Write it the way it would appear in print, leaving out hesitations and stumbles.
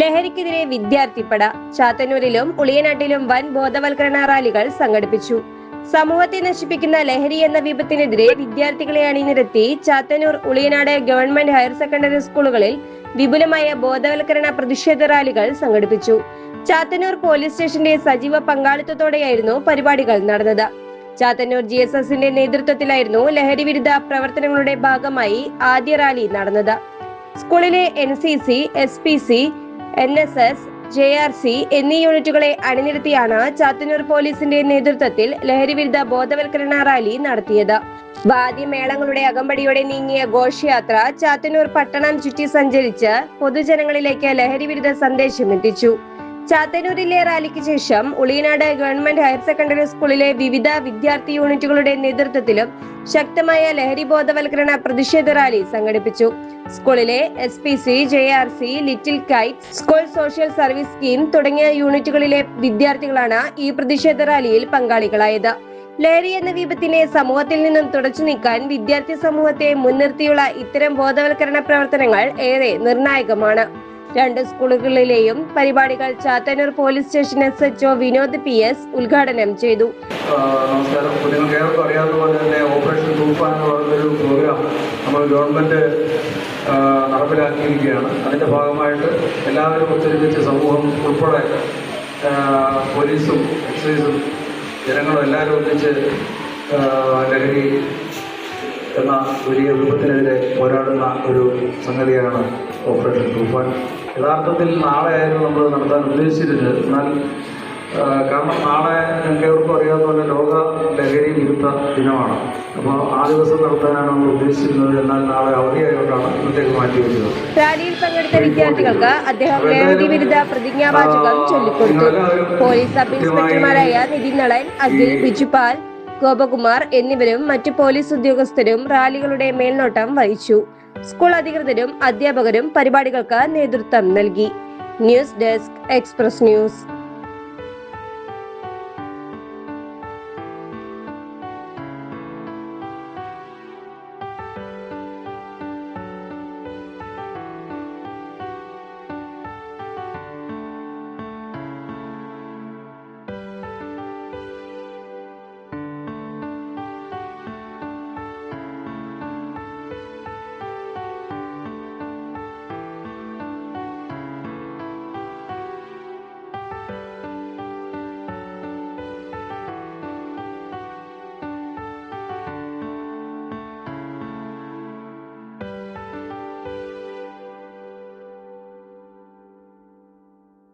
ലഹരിക്കെതിരെ വിദ്യാർത്ഥിപ്പട. ചാത്തന്നൂരിലും ഉളിയനാട്ടിലും വൻ ബോധവൽക്കരണ റാലികൾ സംഘടിപ്പിച്ചു. സമൂഹത്തെ നശിപ്പിക്കുന്ന ലഹരി എന്ന വിപത്തിനെതിരെ വിദ്യാർത്ഥികളെ അണിനിരത്തി Chathannoor, Uliyanad government higher secondary സ്കൂളുകളിൽ വിപുലമായ ബോധവൽക്കരണ പ്രതിഷേധ റാലികൾ സംഘടിപ്പിച്ചു. ചാത്തന്നൂർ പോലീസ് സ്റ്റേഷന്റെ സജീവ പങ്കാളിത്തത്തോടെയായിരുന്നു പരിപാടികൾ നടന്നത്. ചാത്തന്നൂർ GSSന്റെ നേതൃത്വത്തിലായിരുന്നു ലഹരി വിരുദ്ധ പ്രവർത്തനങ്ങളുടെ ഭാഗമായി ആദ്യ റാലി നടന്നത്. സ്കൂളിലെ NCC, SPC, NSS, JRC എന്നീ യൂണിറ്റുകളെ അണിനിരത്തിയാണ് ചാത്തന്നൂർ പോലീസിന്റെ നേതൃത്വത്തിൽ ലഹരി വിരുദ്ധ ബോധവൽക്കരണ റാലി നടത്തിയത്. വാദ്യമേളങ്ങളുടെ അകമ്പടിയോടെ നീങ്ങിയ ഘോഷയാത്ര ചാത്തന്നൂർ പട്ടണം ചുറ്റി സഞ്ചരിച്ച് പൊതുജനങ്ങളിലേക്ക് ലഹരി വിരുദ്ധ സന്ദേശം എത്തിച്ചു. ചാത്തന്നൂരിലെ റാലിക്ക് ശേഷം ഉളിയനാട് ഗവൺമെന്റ് ഹയർ സെക്കൻഡറി സ്കൂളിലെ വിവിധ വിദ്യാർത്ഥി യൂണിറ്റുകളുടെ നേതൃത്വത്തിലും ശക്തമായ ലഹരി ബോധവൽക്കരണ പ്രതിഷേധ റാലി സംഘടിപ്പിച്ചു. സ്കൂളിലെ SPC, JRC, little Kites, school social service scheme തുടങ്ങിയ യൂണിറ്റുകളിലെ വിദ്യാർത്ഥികളാണ് ഈ പ്രതിഷേധ റാലിയിൽ പങ്കാളികളായത്. ലഹരി എന്ന വിപത്തിനെ സമൂഹത്തിൽ നിന്നും തുടച്ചു നീക്കാൻ വിദ്യാർത്ഥി സമൂഹത്തെ മുൻനിർത്തിയുള്ള ഇത്തരം ബോധവൽക്കരണ പ്രവർത്തനങ്ങൾ ഏറെ നിർണായകമാണ്. രണ്ട് സ്കൂളുകളിലെയും പരിപാടികൾ Chathannoor police station SHO Vinod PS ഉദ്ഘാടനം ചെയ്തു. നമസ്കാരം. നിങ്ങൾക്ക് ഏവർക്കും അറിയാവുന്നതുപോലെ തന്നെ ഓപ്പറേഷൻ തൂഫാൻ എന്ന് പറയുന്നൊരു പ്രോഗ്രാം നമ്മൾ ഗവൺമെന്റ് നടപ്പിലാക്കിയിരിക്കുകയാണ്. അതിൻ്റെ ഭാഗമായിട്ട് എല്ലാവരും ഒത്തൊരുമിച്ച് സമൂഹം ഉൾപ്പെടെ പോലീസും എക്സൈസും ജനങ്ങളും എല്ലാവരും ഒന്നിച്ച് ലഹരി എന്ന വലിയ വിപത്തിനെതിരെ പോരാടുന്ന ഒരു സംഗതിയാണ് ഓപ്പറേഷൻ തൂഫാൻ. യഥാർത്ഥത്തിൽ നാളെയായിരുന്നു നമ്മൾ നടത്താൻ ഉദ്ദേശിച്ചിരുന്നത്. എന്നാൽ കാരണം നാളെ എല്ലാവർക്കും അറിയാവുന്ന പോലെ ലോക ലഹരി വിരുദ്ധ ദിനമാണ്. അപ്പോൾ ആ ദിവസം നടത്താനാണ് നമ്മൾ ഉദ്ദേശിച്ചിരുന്നത്. എന്നാൽ നാളെ അവധിയായതുകൊണ്ടാണ് ഇന്നത്തേക്ക് മാറ്റിവെച്ചത്. റാലിയിൽ പങ്കെടുത്ത വിദ്യാർത്ഥികൾക്ക് അദ്ദേഹം ലഹരി വിരുദ്ധ പ്രതിജ്ഞാവാചകം ചൊല്ലിക്കൊടുത്തു. പോലീസ് സബ് ഇൻസ്പെക്ടർമാരായ നിതിൻ നളൻ, അഖിൽ, ബിജുപാൽ, ഗോപകുമാർ എന്നിവരും മറ്റു പോലീസ് ഉദ്യോഗസ്ഥരും റാലികളുടെ മേൽനോട്ടം വഹിച്ചു. സ്കൂൾ അധികൃതരും അധ്യാപകരും പരിപാടികൾക്ക് നേതൃത്വം നൽകി. News desk, express news.